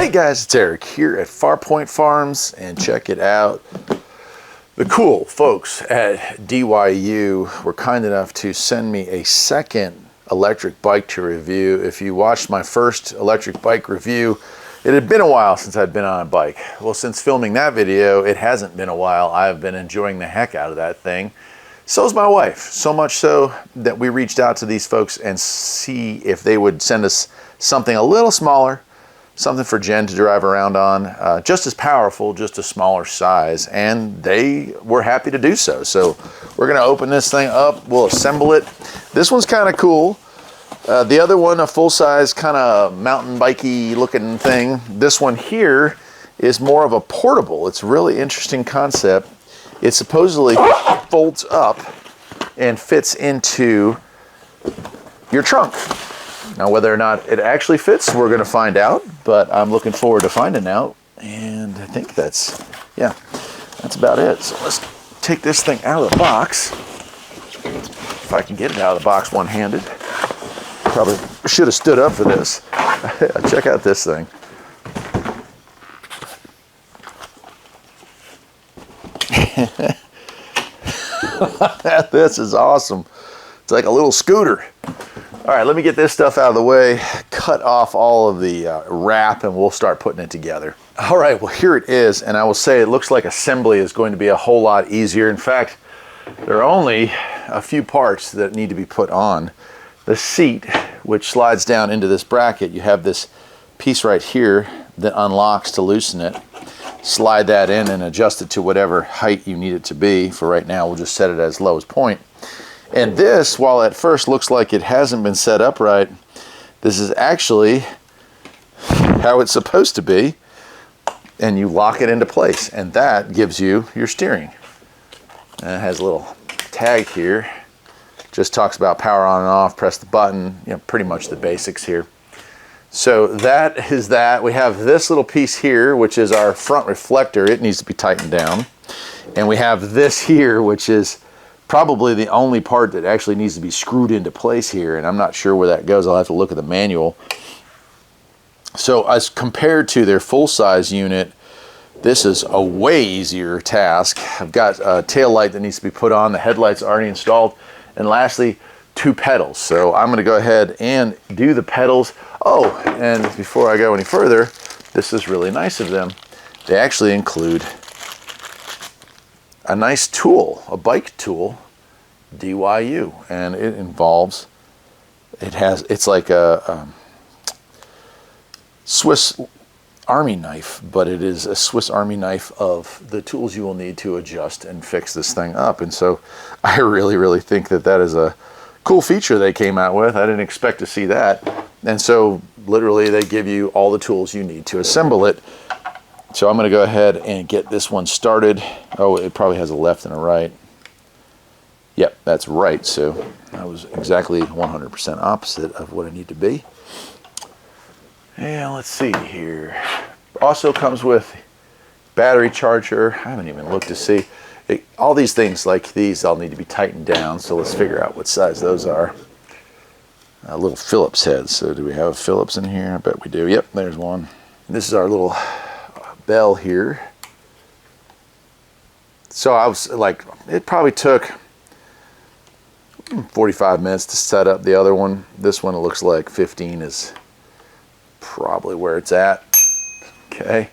Hey guys, it's Eric here at Farpoint Farms, and check it out. The cool folks at DYU were kind enough to send me a second electric bike to review. If you watched my first electric bike review, it had been a while since I'd been on a bike. Well, since filming that video, it hasn't been a while. I've been enjoying the heck out of that thing. So's my wife. So much so that we reached out to these folks and see if they would send us something a little smaller, something for Jen to drive around on, just as powerful, just a smaller size, and they were happy to do so. So we're gonna open this thing up, we'll assemble it. This one's kind of cool. The other one, a full-size kind of mountain bikey looking thing. This one here is more of a portable. It's a really interesting concept. It supposedly folds up and fits into your trunk. Now, whether or not it actually fits, we're going to find out, but I'm looking forward to finding out. And I think that's about it. So let's take this thing out of the box. If I can get it out of the box one-handed. Probably should have stood up for this. Check out this thing. This is awesome. It's like a little scooter. All right, let me get this stuff out of the way, cut off all of the wrap, and we'll start putting it together. All right, well, here it is, and I will say it looks like assembly is going to be a whole lot easier. In fact, there are only a few parts that need to be put on. The seat, which slides down into this bracket, you have this piece right here that unlocks to loosen it. Slide that in and adjust it to whatever height you need it to be. For right now, we'll just set it as low as point. And this, while at first looks like it hasn't been set up right, this is actually how it's supposed to be. And you lock it into place, and that gives you your steering. And it has a little tag here. Just talks about power on and off, press the button, you know, pretty much the basics here. So that is that. We have this little piece here, which is our front reflector. It needs to be tightened down. And we have this here, which is probably the only part that actually needs to be screwed into place here. And I'm not sure where that goes. I'll have to look at the manual. So as compared to their full-size unit, this is a way easier task. I've got a tail light that needs to be put on. The headlight's already installed. And lastly, 2 pedals. So I'm gonna go ahead and do the pedals. Oh, and before I go any further, this is really nice of them. They actually include a nice tool, a bike tool, DYU, and it involves, it's like a Swiss Army knife, but it is a Swiss Army knife of the tools you will need to adjust and fix this thing up. And so I really think that that is a cool feature they came out with. I didn't expect to see that. And so literally they give you all the tools you need to assemble it. So I'm going to go ahead and get this one started. Oh, it probably has a left and a right. Yep, that's right. So I was exactly 100% opposite of what I need to be. And let's see here. Also comes with battery charger. I haven't even looked to see. All these things like these all need to be tightened down. So let's figure out what size those are. Little Phillips heads. So do we have a Phillips in here? I bet we do. Yep, there's one. This is our little bell here. So I was like, it probably took 45 minutes to set up the other one. This one, it looks like 15 is probably where it's at. Okay.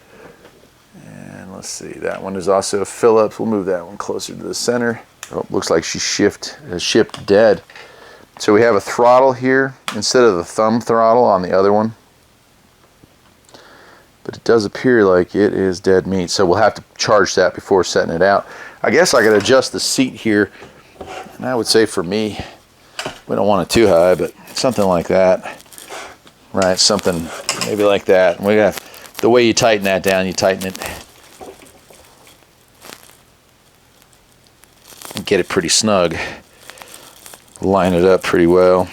And let's see, that one is also a Phillips. We'll move that one closer to the center. Oh, looks like she shipped dead. So we have a throttle here instead of the thumb throttle on the other one. But it does appear like it is dead meat, so we'll have to charge that before setting it out. I guess I could adjust the seat here, and I would say for me, we don't want it too high, but something like that, right? Something maybe like that. And we have the way you tighten that down, you tighten it and get it pretty snug. Line it up pretty well.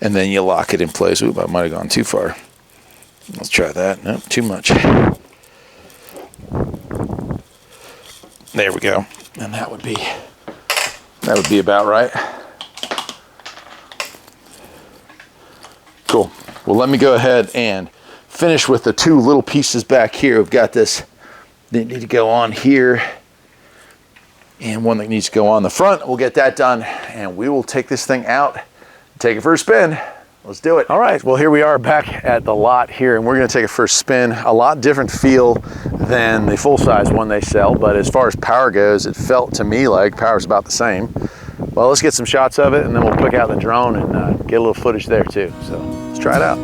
And then you lock it in place. Oop, I might have gone too far. Let's try that. Nope, too much. There we go. And that would be about right. Cool. Well, let me go ahead and finish with the two little pieces back here. We've got this that need to go on here and one that needs to go on the front. We'll get that done and we will take this thing out, take it for a spin. Let's do it. All right, well, here we are back at the lot here, and we're gonna take a first spin. A lot different feel than the full-size one they sell, but as far as power goes, it felt to me like power's about the same. Well, let's get some shots of it, and then we'll pick out the drone and get a little footage there too. So let's try it out.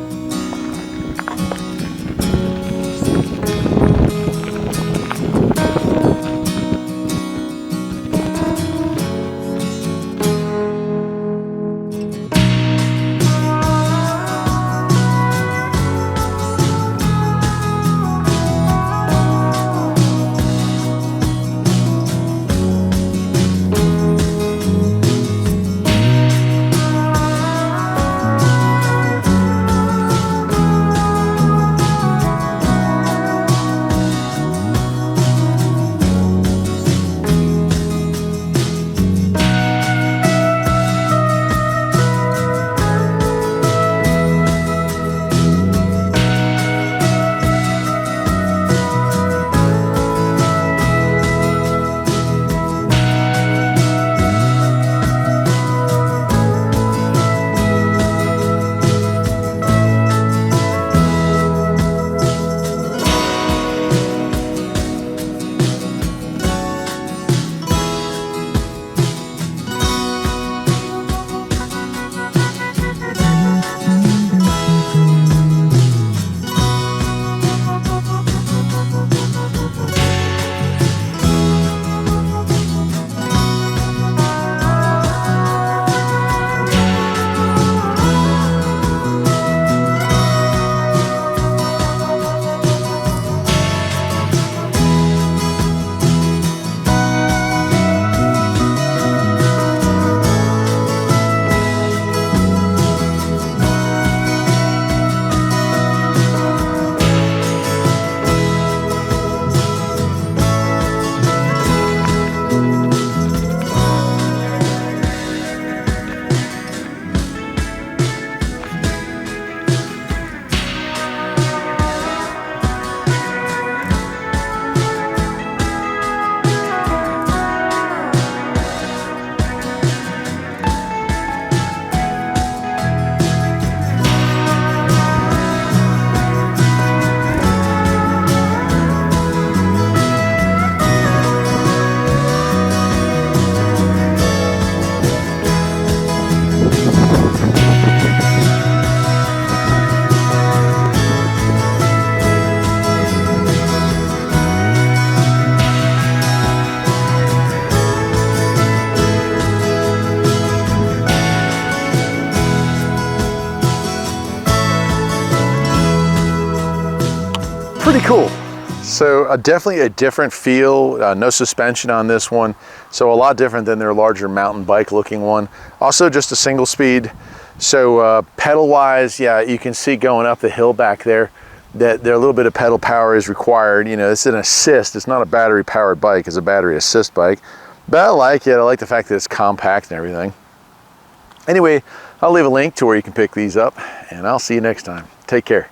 Pretty cool. So definitely a different feel, no suspension on this one. So a lot different than their larger mountain bike looking one. Also just a single speed. So pedal wise, yeah, you can see going up the hill back there that there a little bit of pedal power is required. You know, it's an assist. It's not a battery powered bike, it's a battery assist bike. But I like it. I like the fact that it's compact and everything. Anyway, I'll leave a link to where you can pick these up and I'll see you next time. Take care.